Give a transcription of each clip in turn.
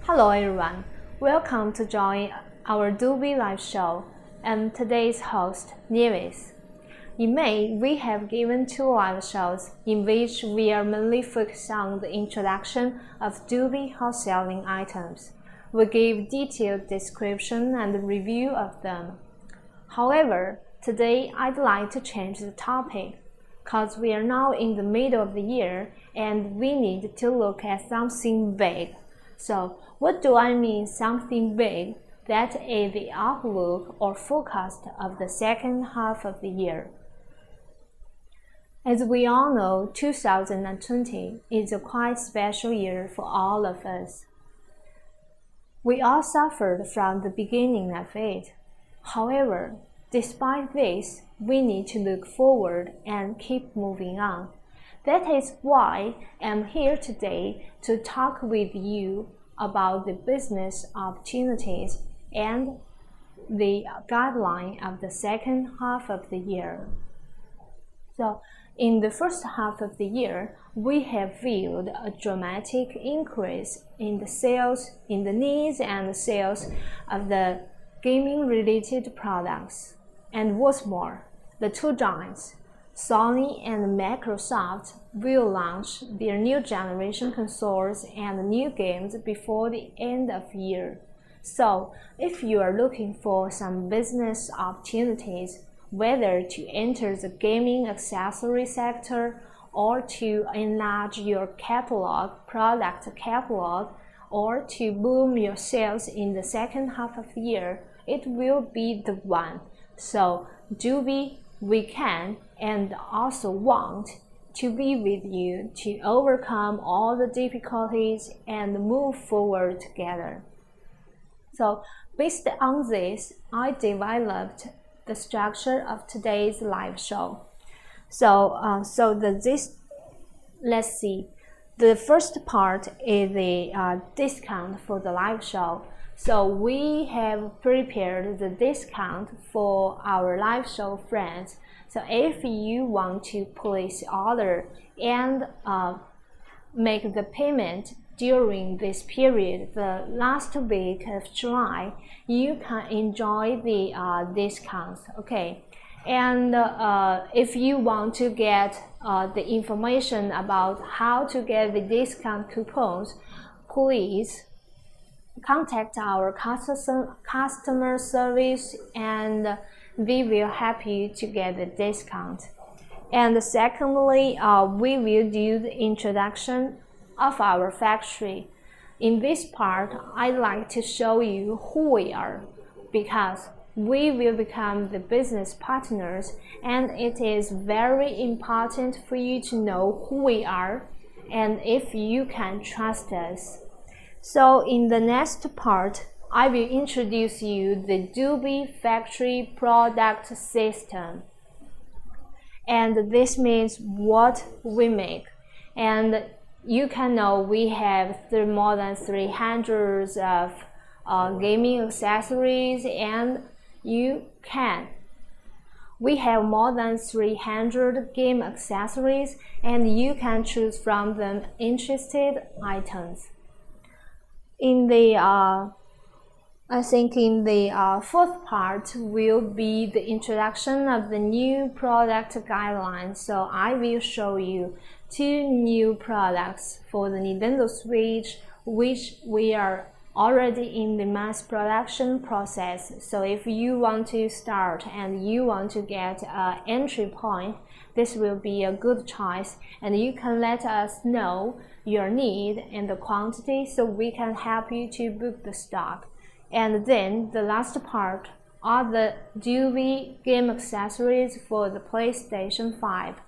Hello everyone, welcome to join our DOBE live show. I'm today's host, Dewey. In May, we have given 2 live shows in which we are mainly focused on the introduction of DOBE wholesaling items. We give detailed description and review of them. However, today I'd like to change the topic, because we are now in the middle of the year and we need to look at something vague. So, what do I mean something vague? That is the outlook or forecast of the second half of the year. As we all know, 2020 is a quite special year for all of us. We all suffered from the beginning of it. However, despite this, we need to look forward and keep moving on. That is why I'm here today to talk with you about the business opportunities and the guideline of the second half of the year. So, in the first half of the year, we have viewed a dramatic increase in the needs and sales of the gaming-related products. And what's more, the 2 giants, Sony and Microsoft, will launch their new generation consoles and new games before the end of the year. So, if you are looking for some business opportunities, whether to enter the gaming accessory sector or to enlarge your product catalog, or to boom your sales in the second half of the year, it will be the one. So, we can and also want to be with you to overcome all the difficulties and move forward together. So, based on this, I developed the structure of today's live show. Let's see. The first part is the discount for the live show. So we have prepared the discount for our live show friends. So if you want to place order and make the payment during this period, the last week of July, you can enjoy the discounts. Okay, and if you want to get the information about how to get the discount coupons, please contact our customer service and we will help you to get the discount. And secondly, we will do the introduction of our factory. In this part, I'd like to show you who we are, because we will become the business partners and it is very important for you to know who we are and if you can trust us. So in the next part, I will introduce you the DOBE factory product system. And this means what we make. And you can know we have more than 300 of gaming accessories, and we have more than 300 game accessories, and you can choose from them interested items. In the I think in the 4th part will be the introduction of the new product guidelines. So I will show you 2 new products for the Nintendo Switch, which we are already in the mass production process. So if you want to start and you want to get an entry point, this will be a good choice, and you can let us know your need and the quantity so we can help you to book the stock. And then the last part are the Dewey game accessories for the PlayStation 5.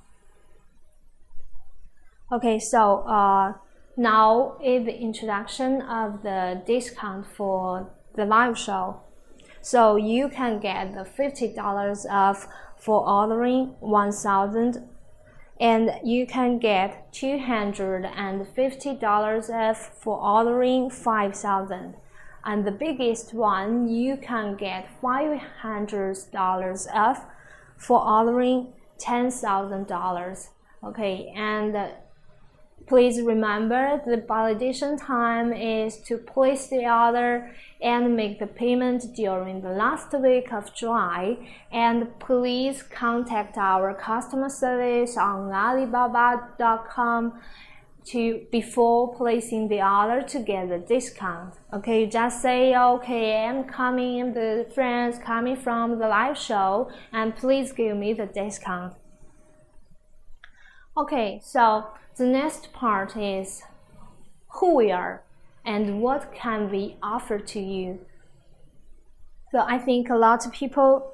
Okay, so now is the introduction of the discount for the live show. So you can get the $50 off for ordering 1,000, and you can get $250 off for ordering 5,000. And the biggest one, you can get $500 off for ordering $10,000. Okay, and Please remember the validation time is to place the order and make the payment during the last week of July. And please contact our customer service on Alibaba.com before placing the order to get the discount. Okay, just say, okay, I'm coming, the friends coming from the live show, and please give me the discount. Okay, so the next part is who we are and what can we offer to you. So I think a lot of people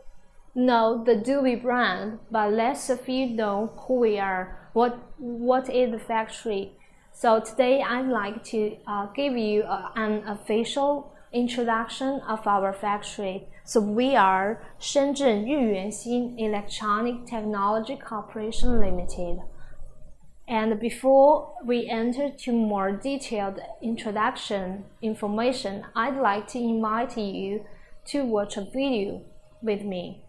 know the Dewey brand, but less of you know who we are, what is the factory. So today I'd like to give you an official introduction of our factory. So we are Shenzhen Yuyuanxin Electronic Technology Corporation Limited. And before we enter to more detailed introduction information, I'd like to invite you to watch a video with me.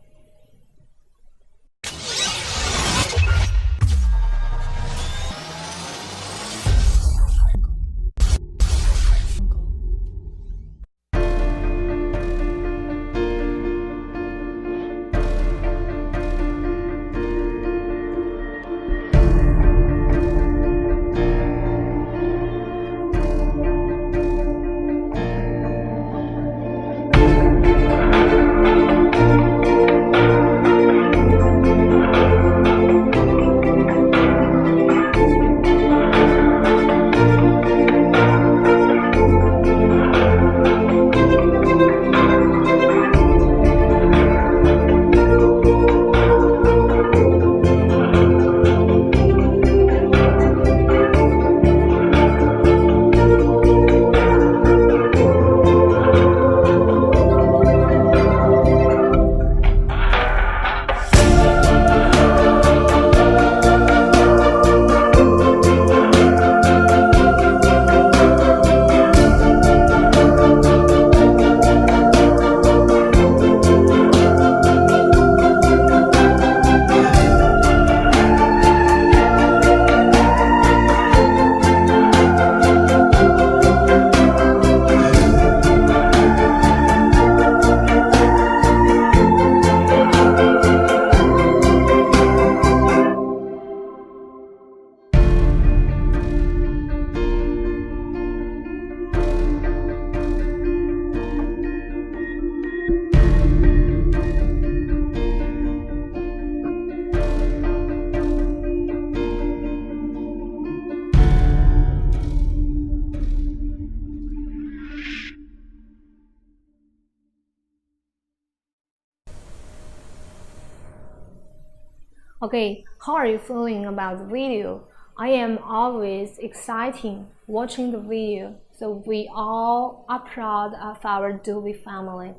Okay, how are you feeling about the video? I am always excited watching the video, so we all are proud of our Dewey family.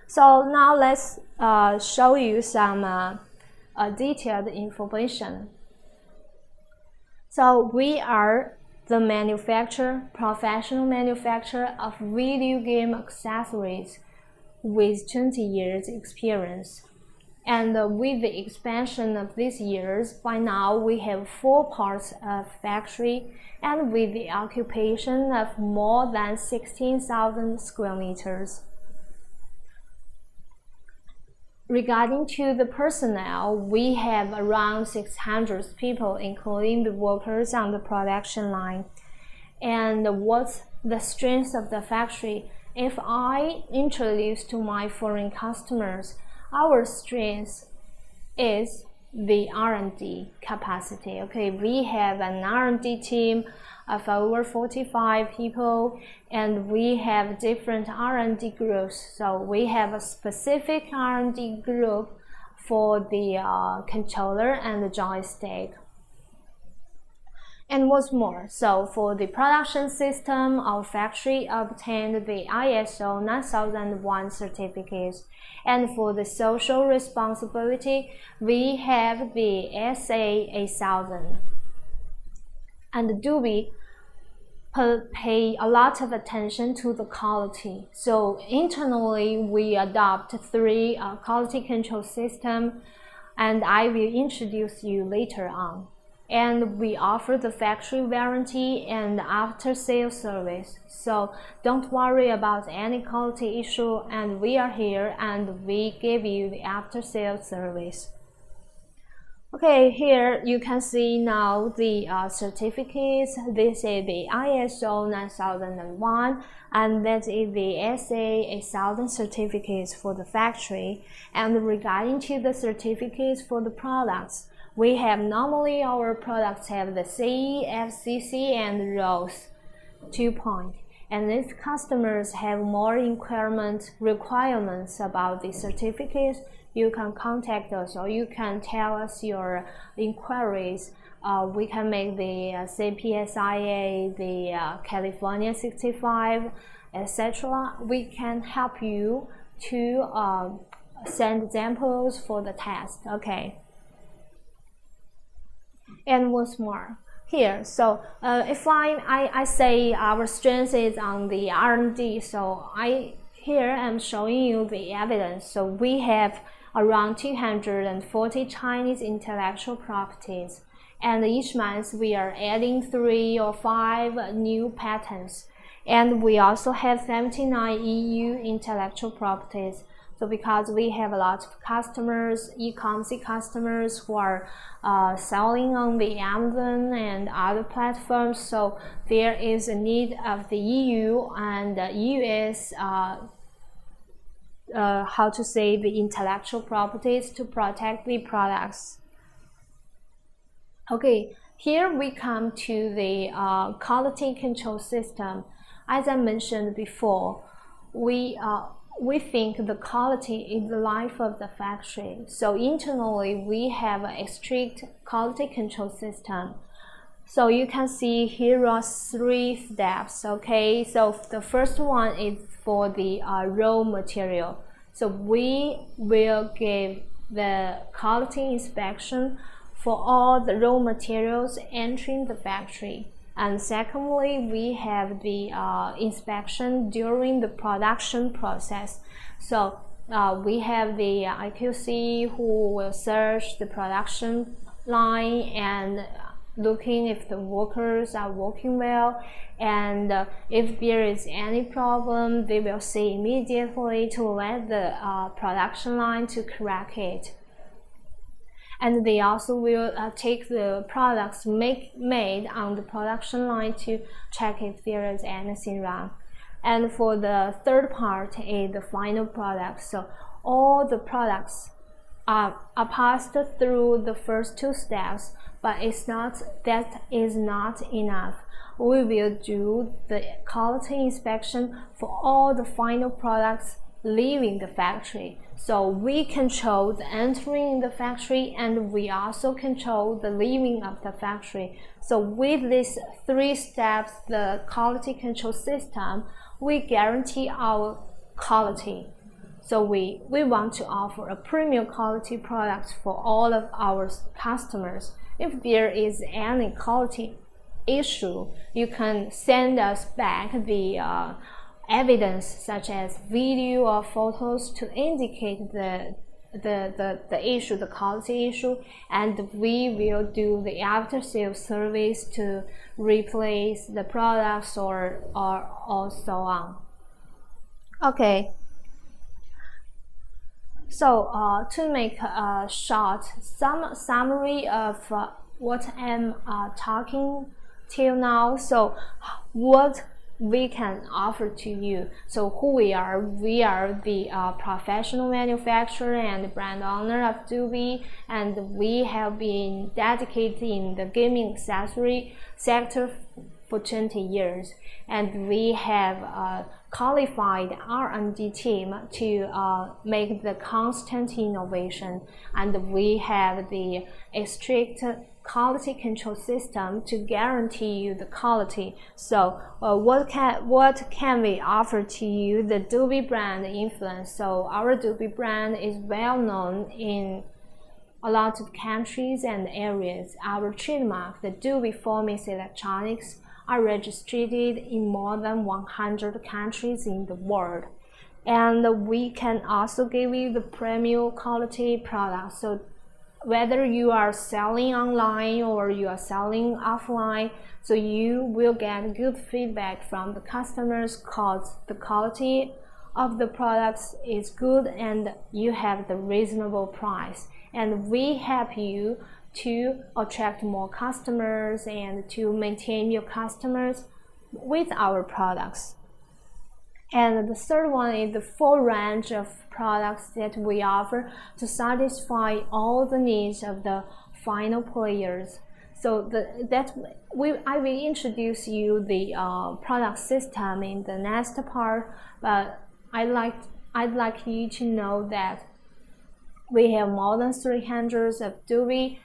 So now let's show you some detailed information. So we are the professional manufacturer of video game accessories with 20 years experience. And with the expansion of these years, by now we have 4 parts of factory, and with the occupation of more than 16,000 square meters. Regarding to the personnel, we have around 600 people, including the workers on the production line. And what's the strength of the factory? If I introduce to my foreign customers, our strength is the R&D capacity. Okay, we have an R&D team of over 45 people, and we have different R&D groups. So we have a specific R&D group for the controller and the joystick. And what's more, so for the production system, our factory obtained the ISO 9001 certificate. And for the social responsibility, we have the SA 8000. And Dewey pay a lot of attention to the quality. So internally, we adopt 3 quality control systems, and I will introduce you later on. and we offer the factory warranty and after-sales service. So don't worry about any quality issue, and we are here and we give you the after-sales service. Okay, here you can see now the certificates. This is the ISO 9001, and that is the SA 8000 certificates for the factory. And regarding to the certificates for the products, we have normally our products have the CE, FCC, and RoHS 2.0. And if customers have more requirements about the certificates, you can contact us or you can tell us your inquiries. We can make the CPSIA, the California 65, etc. We can help you to send examples for the test. Okay. And what's more, here, so if I say our strength is on the R&D, so here I'm showing you the evidence. So we have around 240 Chinese intellectual properties, and each month we are adding 3 or 5 new patents, and we also have 79 EU intellectual properties. So because we have a lot of customers, e-commerce customers who are selling on the Amazon and other platforms, so there is a need of the EU and the US the intellectual properties to protect the products. Okay, here we come to the quality control system. As I mentioned before, we think the quality is the life of the factory. So internally, we have a strict quality control system. So you can see here are 3 steps. Okay, so the first one is for the raw material. So we will give the quality inspection for all the raw materials entering the factory. And secondly, we have the inspection during the production process. So we have the IQC who will search the production line and looking if the workers are working well, and if there is any problem, they will see immediately to let the production line to correct it. And they also will take the products made on the production line to check if there is anything wrong. And for the third part is the final product. So all the products are passed through the first 2 steps, but that is not enough. We will do the quality inspection for all the final products leaving the factory. So we control the entering the factory, and we also control the leaving of the factory. So with these 3 steps, the quality control system, we guarantee our quality. So we want to offer a premium quality product for all of our customers. If there is any quality issue, you can send us back the evidence such as video or photos to indicate the issue, the quality issue, and we will do the after-sales service to replace the products or so on. Okay. So to make a short summary of what I'm talking till now, so what we can offer to you. So who we are the professional manufacturer and brand owner of DOBE, and we have been dedicated in the gaming accessory sector for 20 years, and we have a qualified R&D team to make the constant innovation, and we have the strict quality control system to guarantee you the quality. So what can we offer to you? The DOBE brand influence. So our DOBE brand is well known in a lot of countries and areas. Our trademark, the DOBE Formix Electronics, are registered in more than 100 countries in the world. And we can also give you the premium quality products. So whether you are selling online or you are selling offline, so you will get good feedback from the customers because the quality of the products is good and you have the reasonable price, and we help you to attract more customers and to maintain your customers with our products. And the third one is the full range of products that we offer to satisfy all the needs of the final players. So I will introduce you the product system in the next part, but I'd like you to know that we have more than 300 of Dewey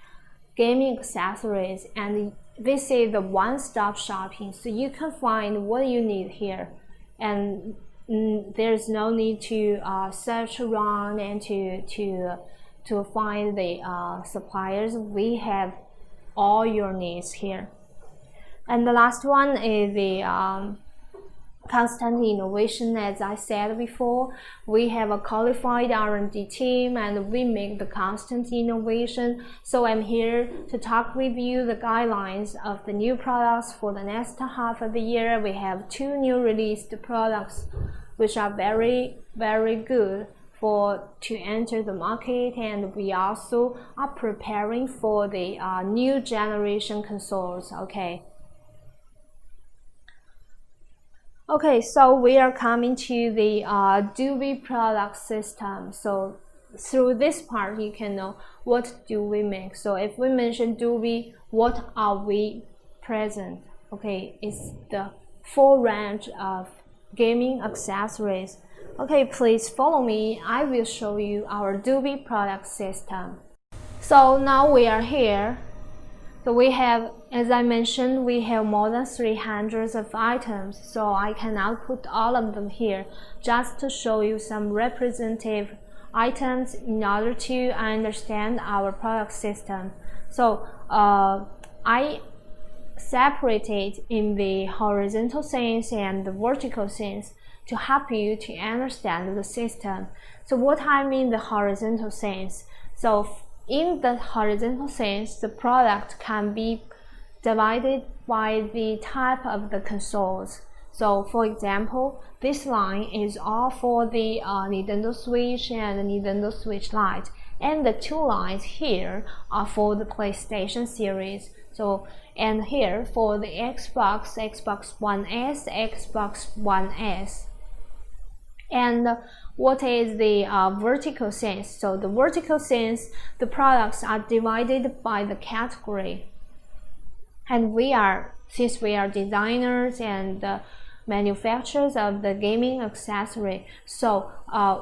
gaming accessories, and this is the one-stop shopping, so you can find what you need here, and there's no need to search around and to find the suppliers. We have all your needs here. And the last one is the constant innovation. As I said before, we have a qualified R&D team and we make the constant innovation. So I'm here to talk with you the guidelines of the new products for the next half of the year. We have 2 new released products which are very good to enter the market, and we also are preparing for the new generation consoles. Okay, so we are coming to the Dewey product system. So through this part you can know what do we make. So if we mention Dewey, what are we present? Okay, it's the full range of gaming accessories. Okay, please follow me. I will show you our Dewey product system. So now we are here. So we have, as I mentioned, we have more than 300 of items, so I cannot put all of them here, just to show you some representative items in order to understand our product system. So I separated in the horizontal sense and the vertical sense to help you to understand the system. So what I mean the horizontal sense, so in the horizontal sense, the product can be divided by the type of the consoles. So for example, this line is all for the Nintendo Switch and the Nintendo Switch Lite, and the 2 lines here are for the PlayStation series. So, and here for the Xbox, Xbox One S, Xbox One S. And what is the vertical sense? So the vertical sense, the products are divided by the category, and since we are designers and manufacturers of the gaming accessory, so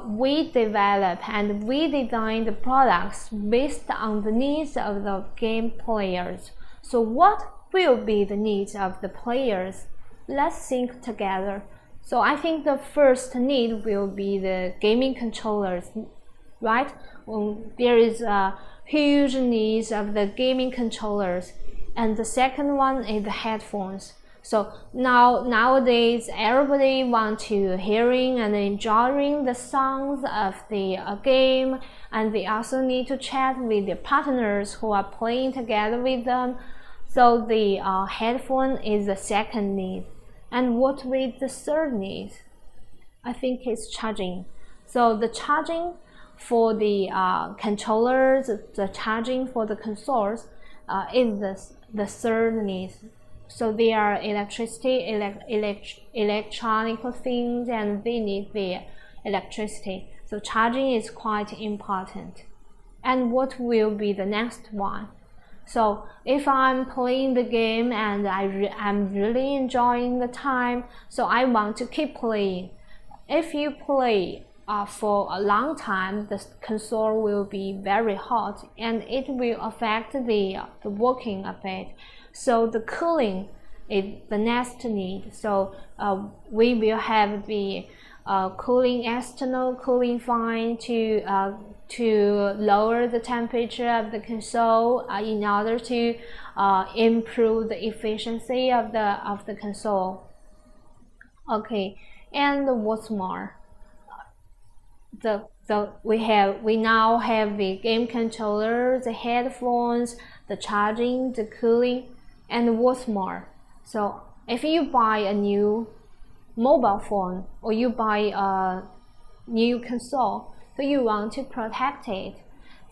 we develop and we design the products based on the needs of the game players. So what will be the needs of the players? Let's think together. So I think the first need will be the gaming controllers, right? There is a huge needs of the gaming controllers. And the second one is the headphones. So nowadays everybody wants to hearing and enjoying the sounds of the game, and they also need to chat with their partners who are playing together with them. So the headphone is the second need. And what will the third need? I think it's charging. So the charging for the controllers, the charging for the consoles is the third need. So they are electricity, electronic things, and they need the electricity. So charging is quite important. And what will be the next one? So if I'm playing the game and I'm really enjoying the time, so I want to keep playing. If you play for a long time, the console will be very hot and it will affect the working of it. So the cooling is the next need. So we will have the cooling, external cooling fan to lower the temperature of the console in order to improve the efficiency of the console. Okay, and what's more, the So we now have the game controller, the headphones, the charging, the cooling, and what's more. So if you buy a new mobile phone or you buy a new console, so you want to protect it.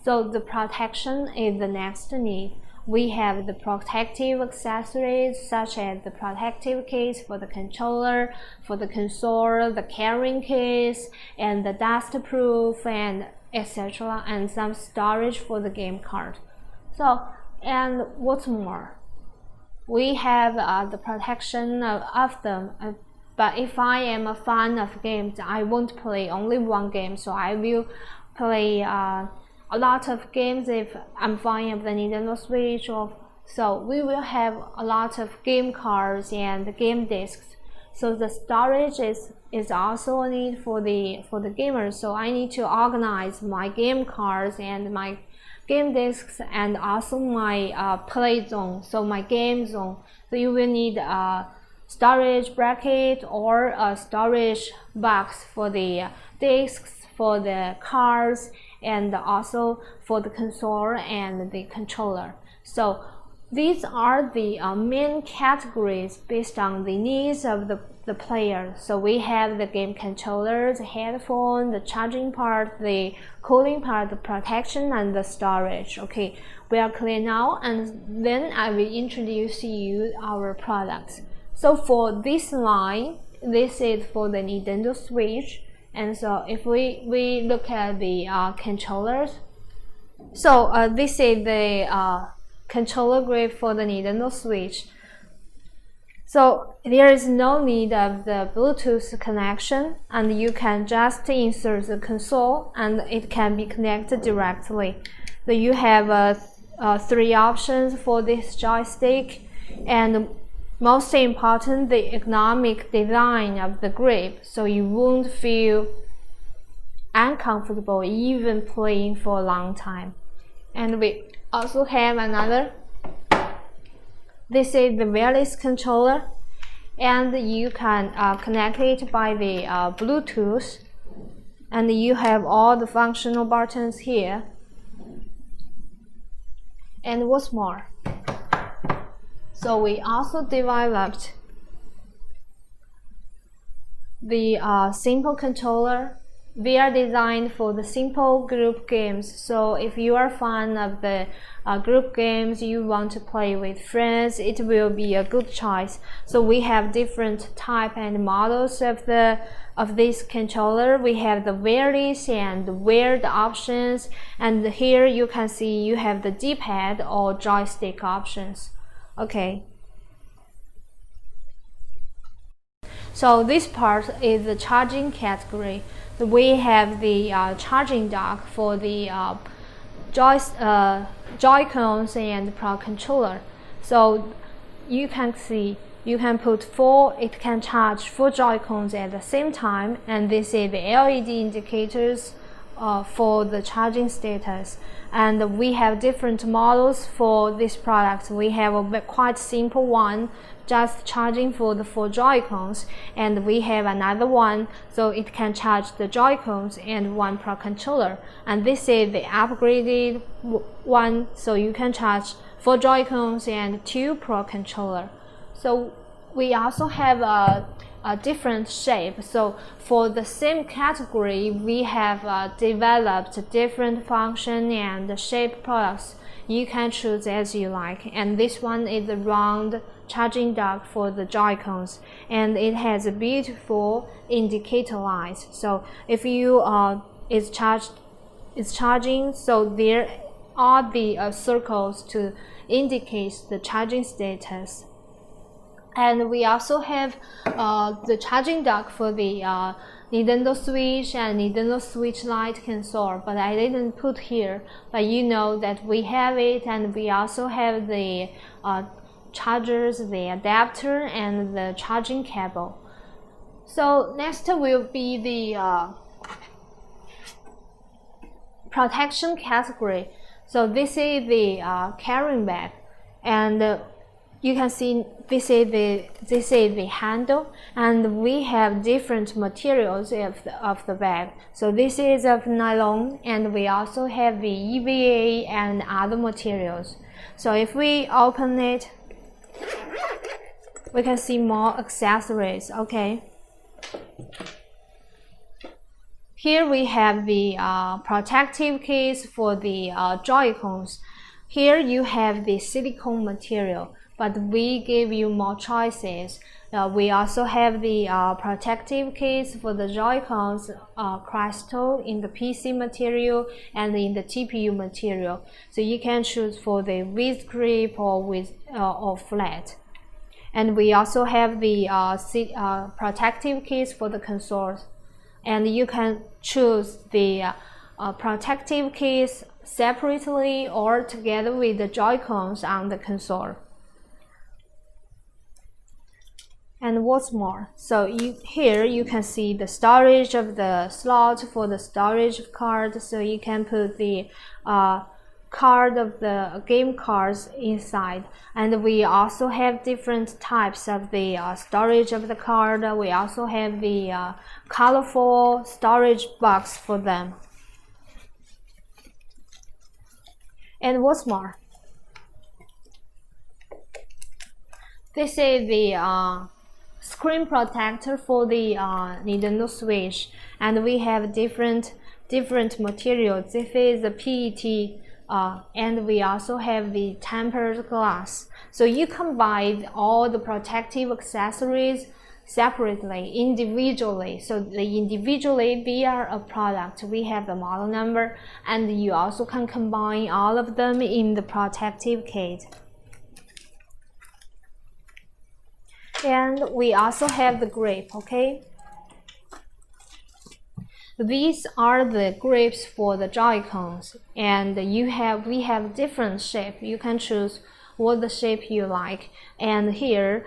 So the protection is the next need. We have the protective accessories such as the protective case for the controller, for the console, the carrying case, and the dust-proof, and etc., and some storage for the game card. So, and what's more, we have the protection of them. But if I am a fan of games, I won't play only one game, so I will play a lot of games if I'm fan of the Nintendo Switch. So we will have a lot of game cards and game discs. So the storage is also a need for the gamers. So I need to organize my game cards and my game discs and also my play zone, so my game zone. So you will need a storage bracket or a storage box for the discs, for the cards, and also for the console and the controller. So these are the main categories based on the needs of the player. So we have the game controller, the headphone, the charging part, the cooling part, the protection, and the storage. Okay, we are clear now, and then I will introduce you our products. So for this line, this is for the Nintendo Switch. And so if we look at the controllers, so this is the controller grip for the Nintendo Switch. So there is no need of the Bluetooth connection, and you can just insert the console and it can be connected directly. So you have 3 options for this joystick, and most important, the ergonomic design of the grip, so you won't feel uncomfortable even playing for a long time. And we also have another. This is the wireless controller, and you can connect it by the Bluetooth, and you have all the functional buttons here. And what's more, so we also developed the simple controller. They are designed for the simple group games. So if you are a fan of the group games, you want to play with friends, it will be a good choice. So we have different type and models of this controller. We have the wireless and wired options, and here you can see you have the D-pad or joystick options. Okay, so this part is the charging category. So we have the charging dock for the Joy-Cons and Pro controller. So you can see you can put it can charge 4 Joy-Cons at the same time, and this is the LED indicators for the charging status. And we have different models for this product. We have a quite simple one, just charging for the 4 Joy-Cons, and we have another one so it can charge the Joy-Cons and 1 Pro controller. And this is the upgraded one, so you can charge 4 Joy-Cons and 2 Pro controller. So we also have a different shape. So for the same category, we have developed different function and shape products. You can choose as you like. And this one is a round charging dock for the Joy-Cons, and it has a beautiful indicator light. So if you it's charging, so there are the circles to indicate the charging status. And we also have the charging dock for the Nintendo Switch and Nintendo Switch Lite console, but I didn't put here, but you know that we have it. And we also have the chargers, the adapter, and the charging cable. So next will be the protection category. So this is the carrying bag, and you can see this is the handle, and we have different materials of the bag. So this is of nylon, and we also have the EVA and other materials. So if we open it, we can see more accessories. Okay. Here we have the protective case for the Joy-Cons. Here you have the silicone material, but we give you more choices. We also have the protective case for the Joy-Cons crystal in the PC material and in the TPU material. So you can choose for the with grip or flat. And we also have the protective case for the consoles. And you can choose the protective case separately or together with the Joy-Cons on the console. And what's more, so here you can see the storage of the slot for the storage card. So you can put the card of the game cards inside. And we also have different types of the storage of the card. We also have the colorful storage box for them. And what's more, this is the screen protector for the Nintendo Switch, and we have different materials. This is the PET, and we also have the tempered glass. So you combine all the protective accessories separately, individually. So individually via a product, we have the model number, and you also can combine all of them in the protective kit. And we also have the grip. Okay, these are the grips for the Joy-Cons, and we have different shape. You can choose what the shape you like. And here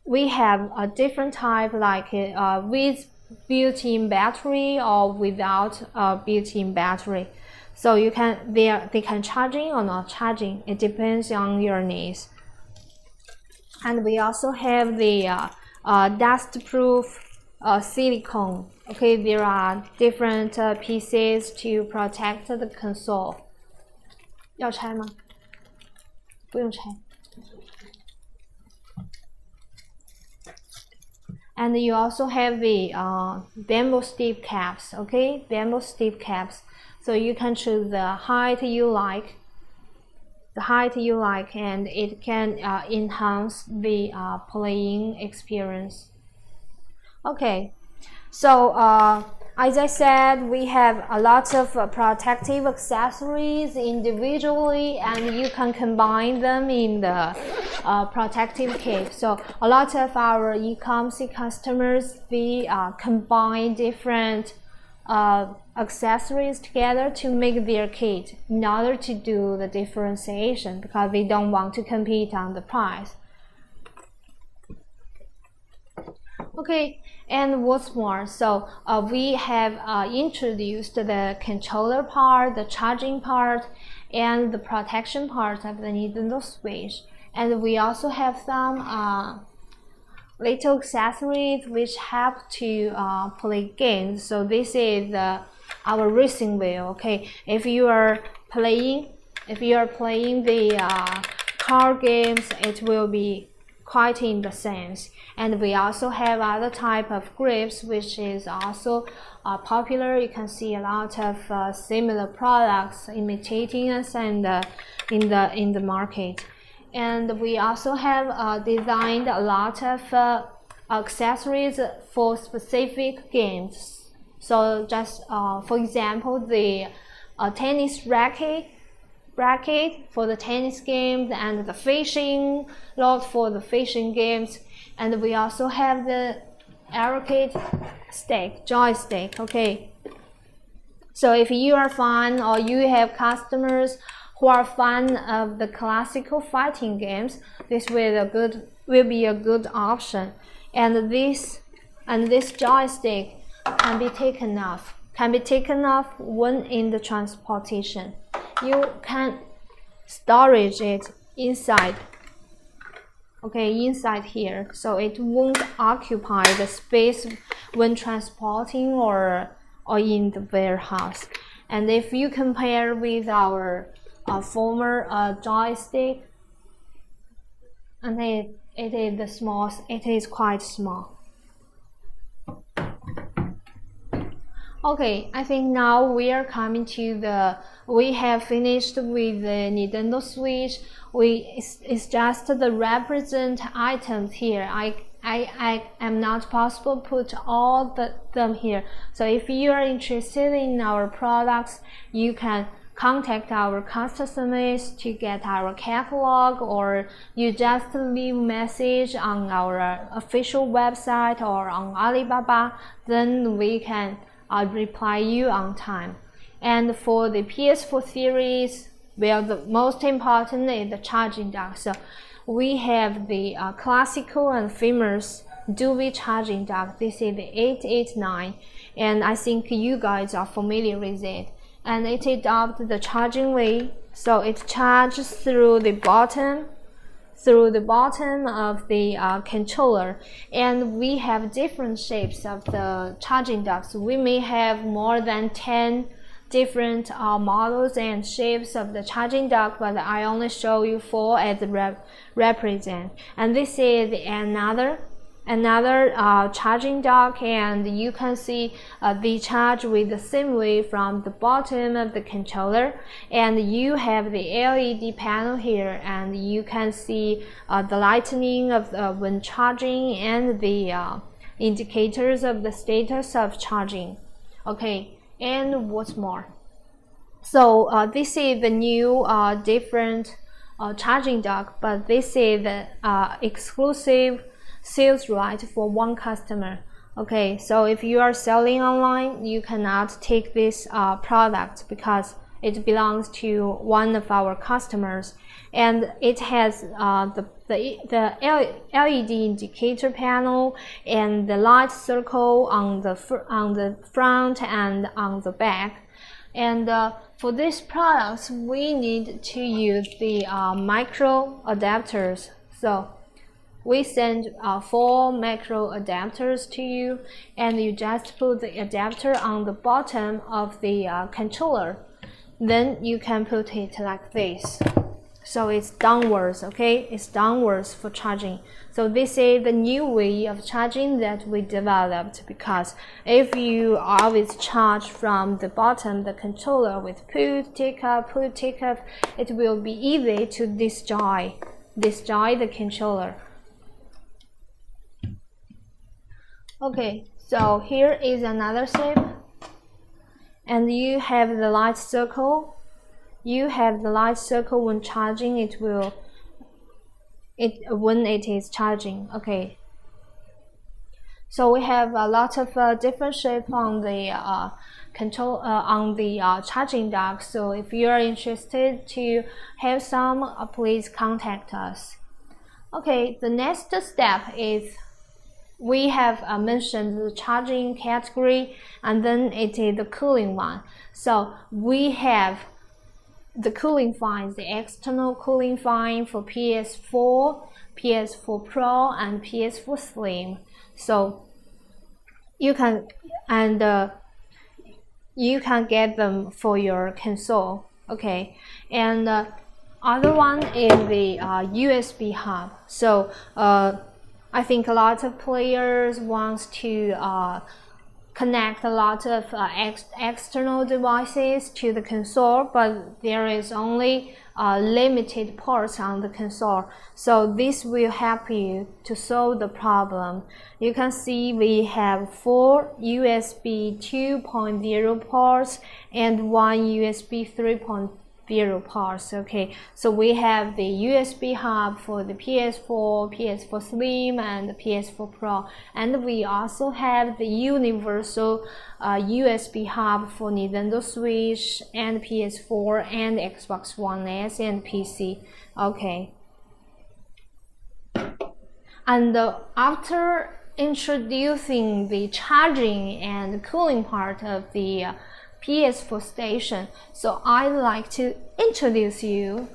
we have a different type, like with built-in battery or without a built-in battery. So you can they can charging or not charging. It depends on your needs. And we also have the dust-proof silicone. Okay, there are different pieces to protect the console. 要拆吗？不用拆。And you also have the bamboo stick caps. Okay, bamboo stick caps. So you can choose the height you like. And it can enhance the playing experience. Okay, so as I said, we have a lot of protective accessories individually, and you can combine them in the protective kit. So a lot of our e-commerce customers, we combine different accessories together to make their kit in order to do the differentiation, because they don't want to compete on the price. Okay, and what's more, so we have introduced the controller part, the charging part, and the protection part of the Nintendo Switch. And we also have some little accessories which help to play games. So this is our racing wheel. Okay, if you are playing the car games, it will be quite in the sense. And we also have other type of grips, which is also popular. You can see a lot of similar products imitating us and in the market. And we also have designed a lot of accessories for specific games. So just for example, the tennis racket for the tennis games, and the fishing rod for the fishing games. And we also have the arcade joystick. Okay, so if you are fan, or you have customers who are fan of the classical fighting games, this will be a good option. And this joystick can be taken off when in the transportation. You can storage it inside. Okay, inside here, so it won't occupy the space when transporting or in the warehouse. And if you compare with our former joystick, and it is quite small. Okay, I think now we are coming to we have finished with the Nintendo Switch. It's just the represent items here. I am not possible put all them here. So if you are interested in our products, you can contact our customers to get our catalog, or you just leave message on our official website or on Alibaba, then we can reply you on time. And for the PS4 series, well, the most important is the charging dock. So we have the classical and famous Dewey charging dock. This is the 889, and I think you guys are familiar with it. And it adopts the charging way, so it charges through the bottom of the controller. And we have different shapes of the charging docks. We may have more than 10 different models and shapes of the charging dock, but I only show you 4 as represent. And this is another charging dock, and you can see the charge with the same way from the bottom of the controller. And you have the LED panel here, and you can see the lightning of when charging and the indicators of the status of charging. Okay, and what's more, so this is the new different charging dock, but this is the exclusive sales right for one customer. Okay, so if you are selling online, you cannot take this product because it belongs to one of our customers, and it has the LED indicator panel and the light circle on the front and on the back. And for these products, we need to use the micro adapters. So we send 4 micro adapters to you, and you just put the adapter on the bottom of the controller. Then you can put it like this. So it's downwards, okay? It's downwards for charging. So this is the new way of charging that we developed, because if you always charge from the bottom of the controller with put, take up, it will be easy to destroy the controller. Okay, so here is another shape, and you have the light circle. You have the light circle when charging. When it is charging. Okay. So we have a lot of different shapes on the charging dock. So if you are interested to have some, please contact us. Okay, the next step is we have mentioned the charging category, and then it is the cooling one. So we have the cooling fans, the external cooling fan for PS4, PS4 Pro, and PS4 Slim. So you can get them for your console. Okay, and other one is the USB hub. So I think a lot of players wants to connect a lot of external devices to the console, but there is only limited ports on the console. So this will help you to solve the problem. You can see we have 4 USB 2.0 ports and 1 USB 3.0 ports. Okay, so we have the USB hub for the PS4, PS4 Slim, and the PS4 Pro, and we also have the universal USB hub for Nintendo Switch and PS4 and Xbox One S and PC. Okay, and after introducing the charging and cooling part of the PS4 station, so I'd like to introduce you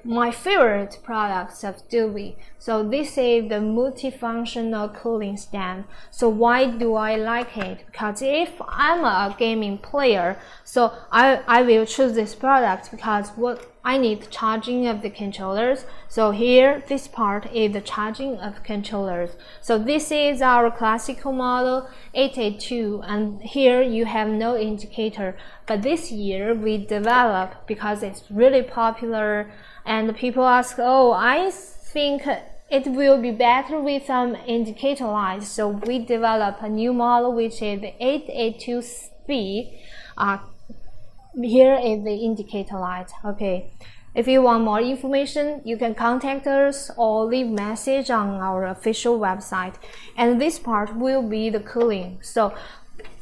my favorite products of Dewey. So this is the multifunctional cooling stand. So why do I like it? Because if I'm a gaming player, so I will choose this product because what I need charging of the controllers. So here, this part is the charging of controllers. So this is our classical model 882, and here you have no indicator. But this year we develop, because it's really popular, and people ask, oh, I think it will be better with some indicator lights. So we develop a new model, which is the 882C. Here is the indicator light. Okay, if you want more information, you can contact us or leave message on our official website. And this part will be the cooling. So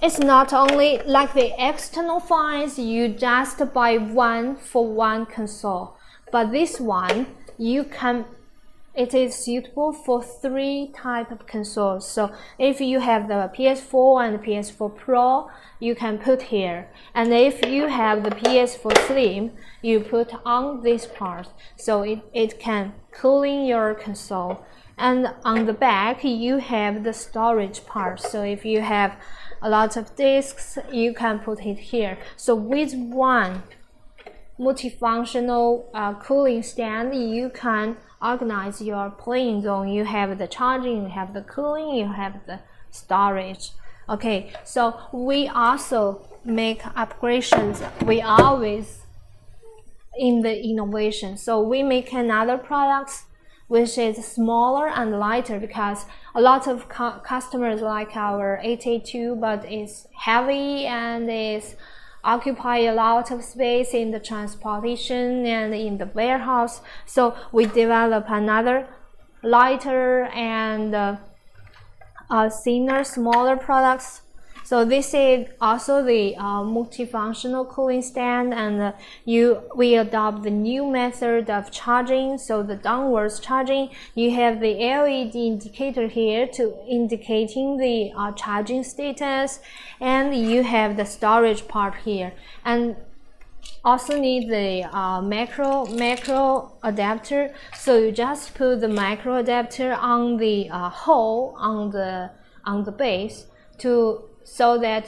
it's not only like the external fans, you just buy one for one console, but this one it is suitable for 3 types of consoles. So if you have the PS4 and the PS4 Pro, you can put here. And if you have the PS4 Slim, you put on this part. So it can cooling your console. And on the back, you have the storage part. So if you have a lot of discs, you can put it here. So with one multifunctional cooling stand, you can organize your playing zone. You have the charging, you have the cooling, you have the storage. Okay, so we also make upgradations. We always in the innovation. So we make another product which is smaller and lighter, because a lot of customers like our 882, but it's heavy and is occupy a lot of space in the transportation and in the warehouse. So we develop another lighter and thinner, smaller products. So this is also the multifunctional cooling stand, and we adopt the new method of charging. So the downwards charging, you have the LED indicator here to indicating the charging status, and you have the storage part here, and also need the macro adapter. So you just put the macro adapter on the hole on the base so that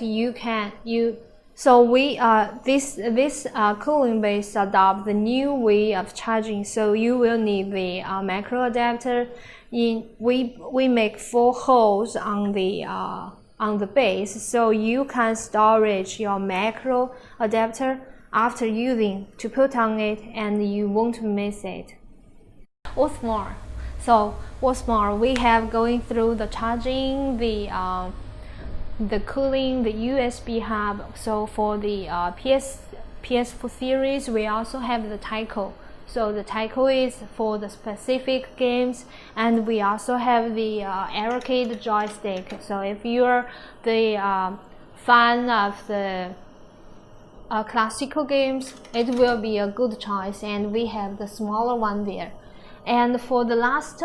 this cooling base adopt the new way of charging. So you will need the macro adapter. We make 4 holes on the base, so you can storage your macro adapter after using to put on it, and you won't miss it. What's more? We have going through the charging, the cooling, the USB hub. So for the PS4 series, we also have the Tyco. So the Tyco is for the specific games, and we also have the arcade joystick. So if you're the fan of the classical games, it will be a good choice, and we have the smaller one there. And for the last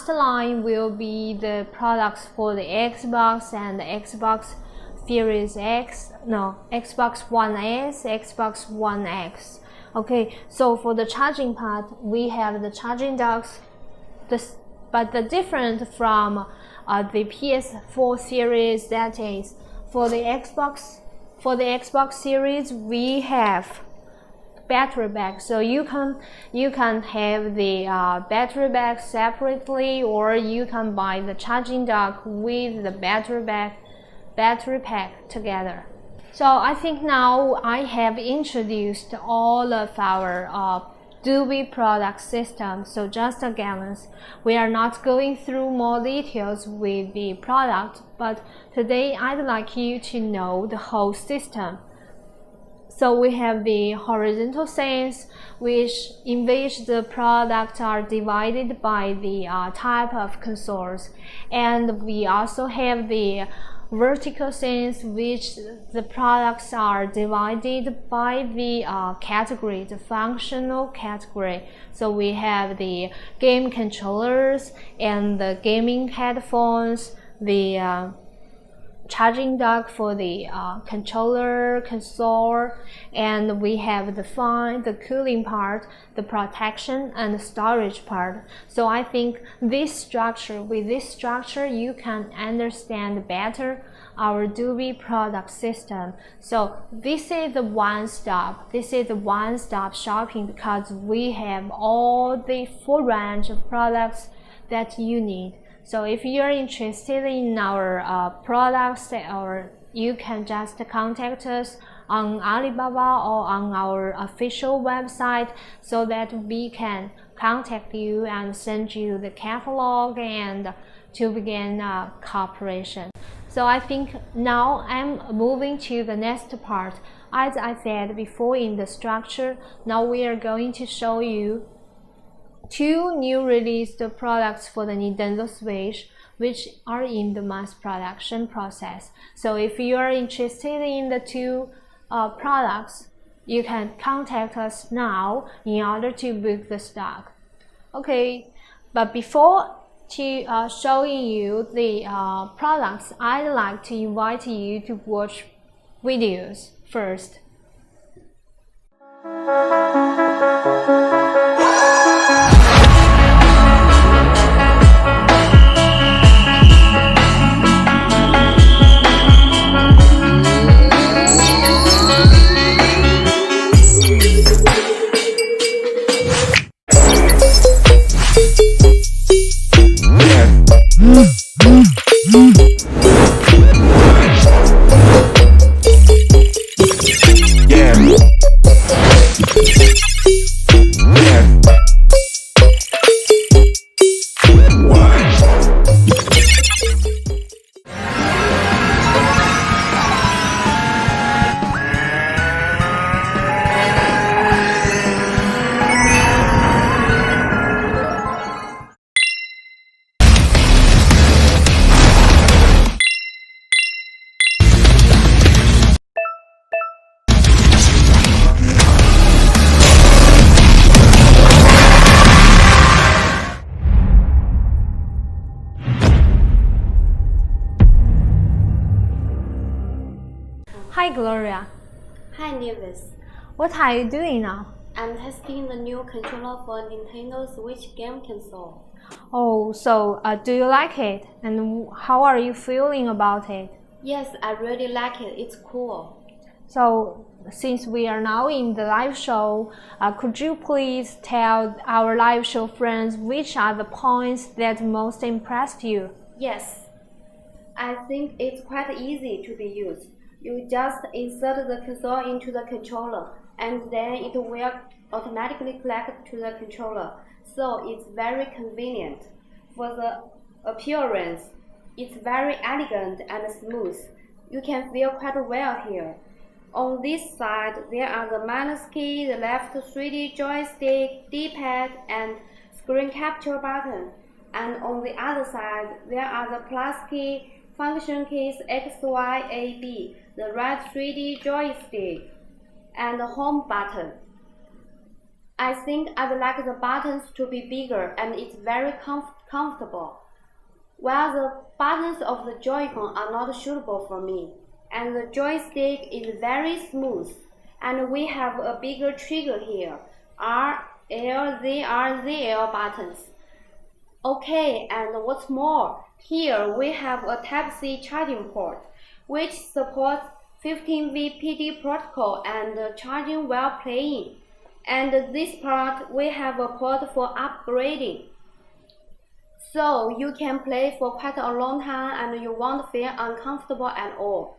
line will be the products for the Xbox and the Xbox Series X, Xbox One S, Xbox One X. Okay, so for the charging part, we have the charging docks, but the different from the PS4 series, that is for the Xbox series, we have battery back. So you can have the battery back separately, or you can buy the charging dock with the battery pack together. So I think now I have introduced all of our Dewey product system. So just a glance, we are not going through more details with the product, but today I'd like you to know the whole system. So we have the horizontal sense, in which the products are divided by the type of consoles, and we also have the vertical sense, which the products are divided by the category, the functional category. So we have the game controllers and the gaming headphones, the charging dock for the controller console, and we have the fan, the cooling part, the protection, and the storage part. So I think with this structure you can understand better our DOBE product system. So this is the one-stop shopping, because we have all the full range of products that you need. So if you're interested in our products, or you can just contact us on Alibaba or on our official website, so that we can contact you and send you the catalog and to begin cooperation. So I think now I'm moving to the next part. As I said before in the structure, now we are going to show you two new released products for the Nintendo Switch, which are in the mass production process. So if you are interested in the two products, you can contact us now in order to book the stock. Okay, but before showing you the products, I'd like to invite you to watch videos first. Hi Gloria. Hi Nevis. What are you doing now? I'm testing the new controller for Nintendo Switch game console. Oh, so do you like it? And how are you feeling about it? Yes, I really like it. It's cool. So, since we are now in the live show, could you please tell our live show friends which are the points that most impressed you? Yes, I think it's quite easy to be used. You just insert the console into the controller, and then it will automatically connect to the controller. So it's very convenient. For the appearance, it's very elegant and smooth. You can feel quite well here. On this side, there are the minus key, the left 3D joystick, D-pad, and screen capture button. And on the other side, there are the plus key, function keys X, Y, A, B, the right 3D joystick, and the home button. I think I'd like the buttons to be bigger, and it's very comfortable, while the buttons of the Joy-Con are not suitable for me, and the joystick is very smooth, and we have a bigger trigger here, R, L, Z, R, Z, L buttons. Okay, and what's more, here we have a Type-C charging port, which supports 15V PD protocol and charging while playing. And this part, we have a port for upgrading. So you can play for quite a long time and you won't feel uncomfortable at all.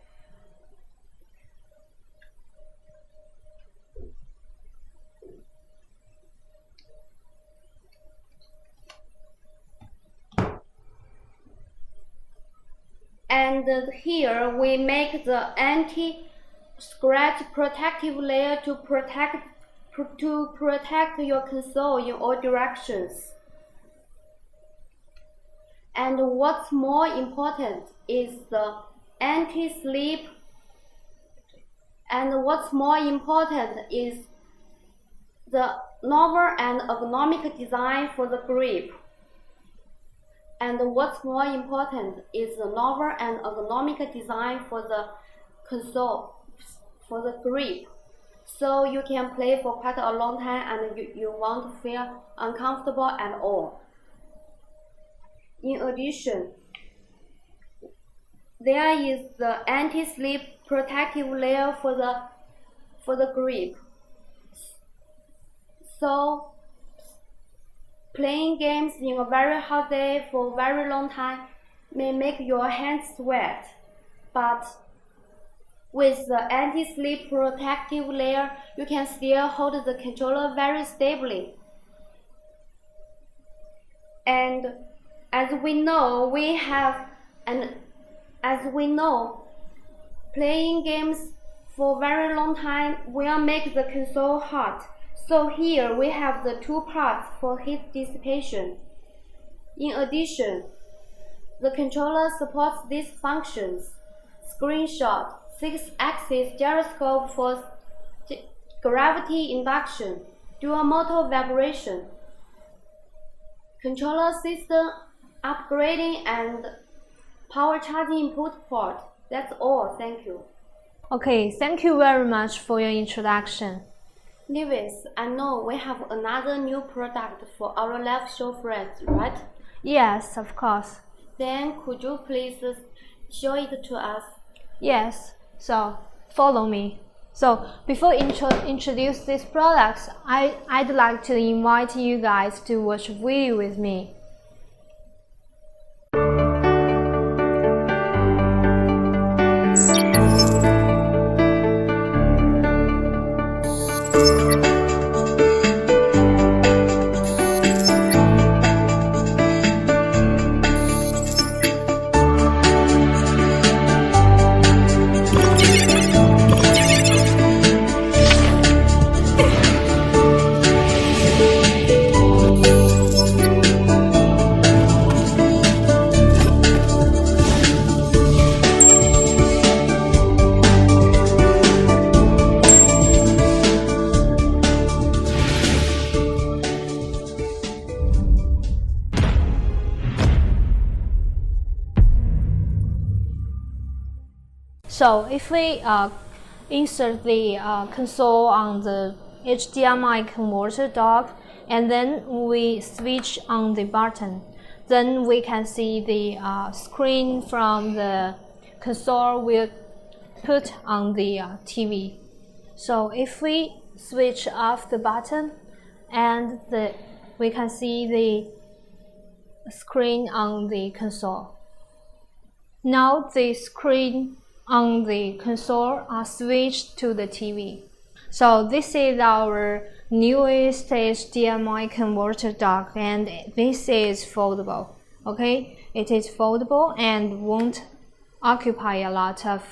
And here we make the anti-scratch protective layer to protect your console in all directions. And what's more important is the anti-slip. And what's more important is the novel and ergonomic design for the grip. And what's more important is the novel and ergonomic design for the console, for the grip. So you can play for quite a long time and you won't feel uncomfortable at all. In addition, there is the anti-slip protective layer for the grip. So playing games in a very hot day for a very long time may make your hands sweat, but with the anti-slip protective layer, you can still hold the controller very stably. And as we know, playing games for a very long time will make the console hot. So here we have the two parts for heat dissipation. In addition, the controller supports these functions: screenshot, 6-axis gyroscope for gravity induction, dual motor vibration, controller system upgrading, and power charging input port. That's all. Thank you. Okay, thank you very much for your introduction. Lewis, I know we have another new product for our live show friends, right? Yes, of course. Then could you please show it to us? Yes, so follow me. So before introduce these products, I'd like to invite you guys to watch a video with me. So if we insert the console on the HDMI converter dock and then we switch on the button, then we can see the screen from the console will put on the TV. So if we switch off the button and we can see the screen on the console. Now the screen on the console are switched to the TV. So this is our newest HDMI converter dock, and this is foldable. Okay, it is foldable and won't occupy a lot of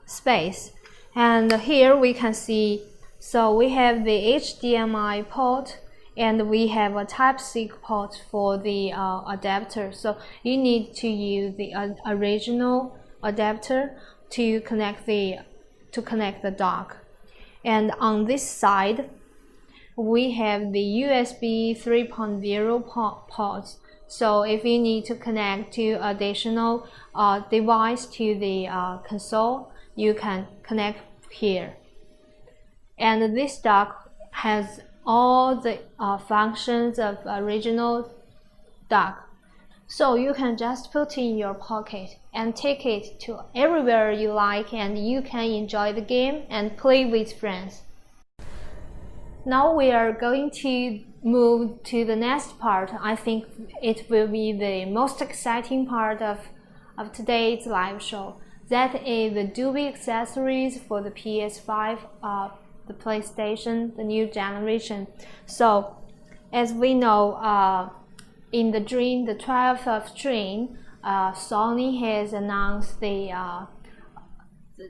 space. And here we can see, so we have the HDMI port and we have a Type-C port for the adapter. So you need to use the original adapter to connect the dock. And on this side, we have the USB 3.0 ports. So if you need to connect to additional device to the console, you can connect here. And this dock has all the functions of original dock. So you can just put in your pocket and take it to everywhere you like, and you can enjoy the game and play with friends. Now we are going to move to the next part. I think it will be the most exciting part of today's live show. That is the DOBE accessories for the PS5, the PlayStation, the new generation. So as we know, in the 12th of June, Sony has announced the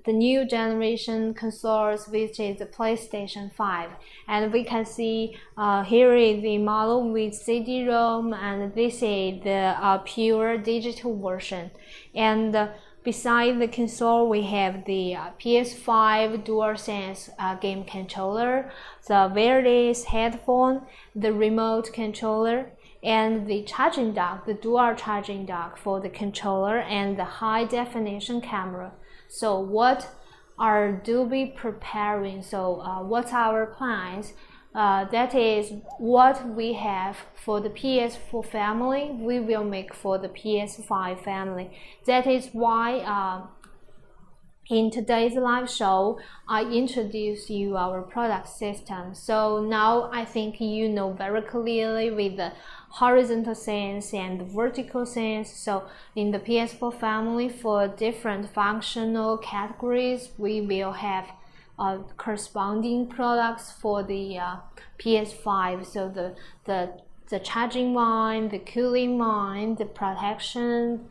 new generation consoles, which is the PlayStation 5. And we can see here is the model with CD-ROM, and this is the pure digital version. And beside the console, we have the PS5 DualSense game controller, the wireless headphone, the remote controller, and the charging dock, the dual charging dock for the controller, and the high definition camera. So what are DOBE preparing? So what's our plans? That is what we have for the PS4 family, we will make for the PS5 family. That is why in today's live show, I introduce you our product system. So now I think you know very clearly with the horizontal sense and the vertical sense. So in the PS4 family, for different functional categories, we will have corresponding products for the PS5. So the charging one, the cooling one, the protection,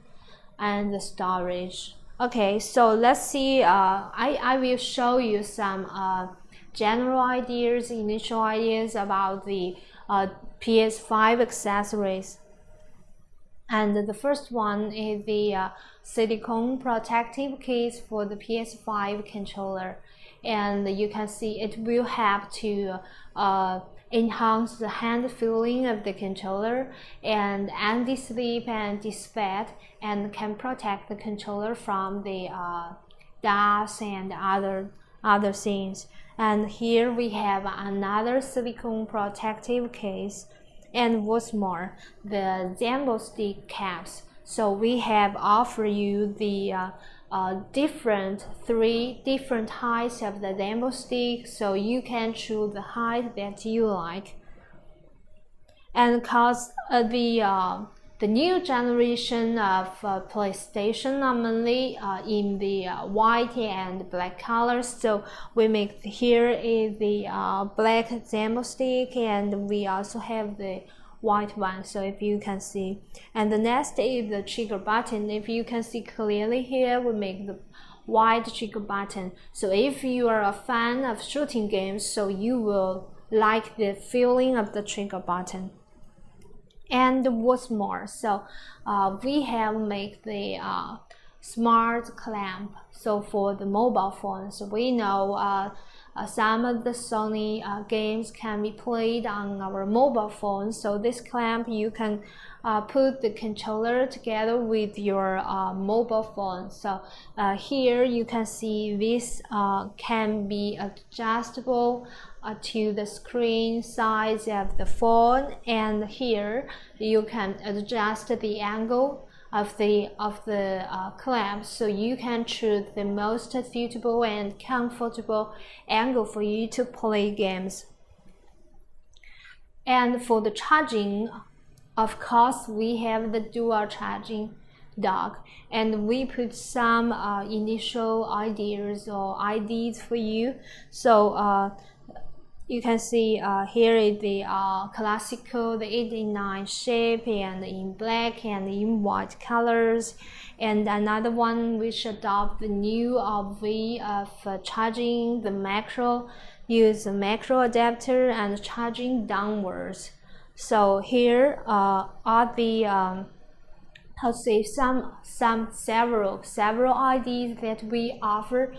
and the storage. Okay, so let's see. I will show you some general ideas, initial ideas about the PS5 accessories. And the first one is the silicone protective case for the PS5 controller. And you can see it will help to enhance the hand feeling of the controller and anti-slip and anti-spat, and can protect the controller from the dust and other things. And here we have another silicone protective case. And what's more, the Zambo stick caps. So we have offered you the three different heights of the Zambo stick, so you can choose the height that you like. And because the new generation of PlayStation are mainly in the white and black colors, so we make here is the black Zambo stick, and we also have the white one, so if you can see. And the next is the trigger button. If you can see clearly here, we make the white trigger button. So if you are a fan of shooting games, so you will like the feeling of the trigger button. And what's more, so we have made the smart clamp. So for the mobile phones, we know some of the Sony games can be played on our mobile phone. So this clamp, you can put the controller together with your mobile phone. So here you can see this can be adjustable to the screen size of the phone, and here you can adjust the angle of the clamp, so you can choose the most suitable and comfortable angle for you to play games. And for the charging, of course, we have the dual charging dock, and we put some initial ideas or IDs for you. So you can see here is the classical, the 8-in-9 shape, and in black and in white colors. And another one which adopt the new way of charging the macro, use the macro adapter and charging downwards. So here are the several ideas that we offer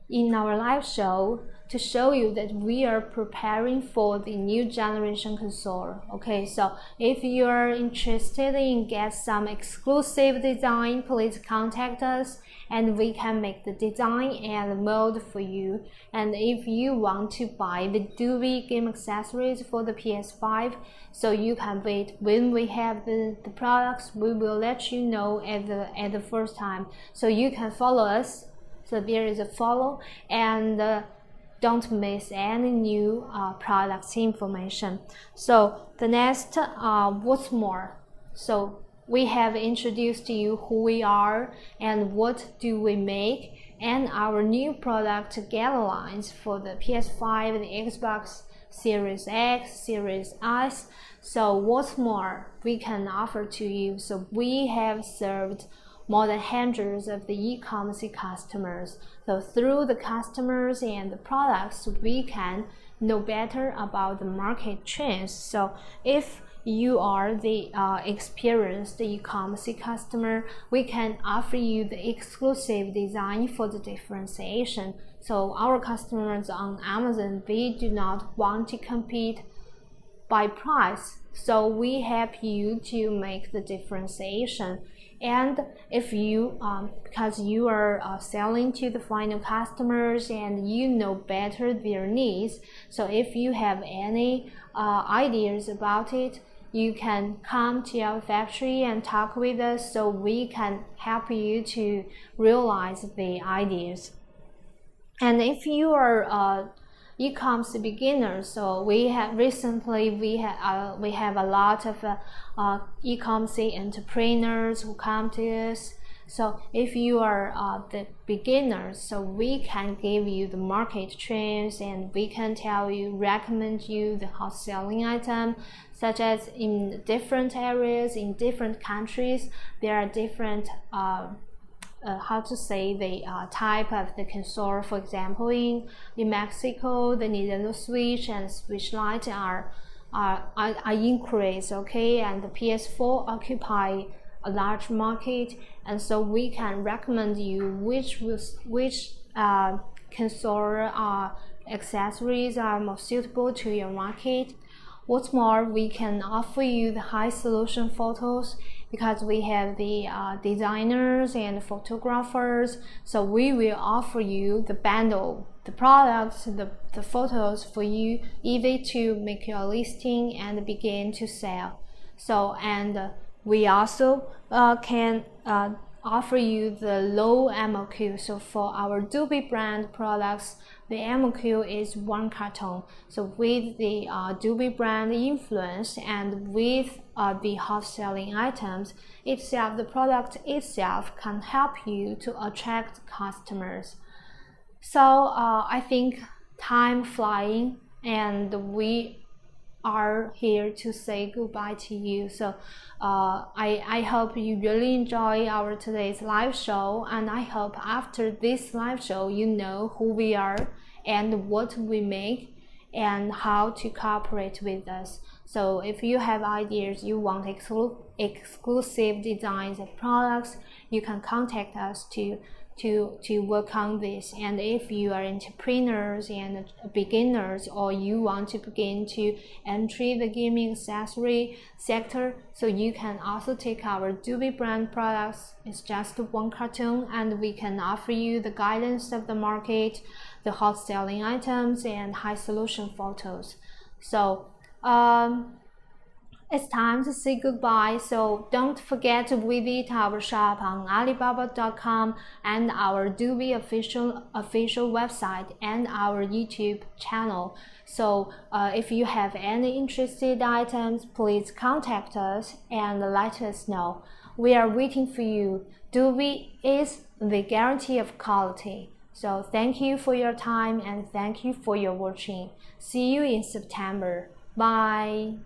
in our live show to show you that we are preparing for the new generation console. Okay, so if you are interested in get some exclusive design, please contact us and we can make the design and mold for you. And if you want to buy the Dewey game accessories for the PS5, so you can wait when we have the products, we will let you know at the first time. So you can follow us. So there is a follow, and don't miss any new products information. So the next, what's more? So we have introduced to you who we are and what do we make, and our new product guidelines for the PS5, the Xbox Series X, Series S. So what's more we can offer to you? So we have served more than hundreds of the e-commerce customers. So through the customers and the products, we can know better about the market trends. So if you are the experienced e-commerce customer, we can offer you the exclusive design for the differentiation. So our customers on Amazon, they do not want to compete by price. So we help you to make the differentiation. And if you, because you are selling to the final customers and you know better their needs, so if you have any ideas about it, you can come to our factory and talk with us so we can help you to realize the ideas. And if you are e-commerce beginners, so we have recently we have a lot of e-commerce entrepreneurs who come to us. So if you are the beginners, so we can give you the market trends and we can recommend you the hot selling item, such as in different areas, in different countries, there are different the type of the console. For example, in Mexico, the Nintendo Switch and Switch Lite are increased, okay, and the PS4 occupy a large market, and so we can recommend you which console accessories are more suitable to your market. What's more, we can offer you the high resolution photos because we have the designers and photographers. So we will offer you the bundle, the products, the photos for you, easy to make your listing and begin to sell. So, and we also can offer you the low MOQ. So for our DOBE brand products, the MOQ is 1 carton. So with the DOBE brand influence and with the hot selling items itself, the product itself can help you to attract customers. So I think time flying, and we are here to say goodbye to you. So I hope you really enjoy our today's live show, and I hope after this live show you know who we are and what we make and how to cooperate with us. So if you have ideas, you want exclusive designs of products, you can contact us to work on this. And if you are entrepreneurs and beginners, or you want to begin to enter the gaming accessory sector, so you can also take our DOBE brand products. It's just 1 carton, and we can offer you the guidance of the market, the hot selling items, and high resolution photos. So it's time to say goodbye, so don't forget to visit our shop on Alibaba.com and our DOBE official website and our YouTube channel. So if you have any interested items, please contact us and let us know. We are waiting for you. DOBE is the guarantee of quality. So thank you for your time and thank you for your watching. See you in September. Bye.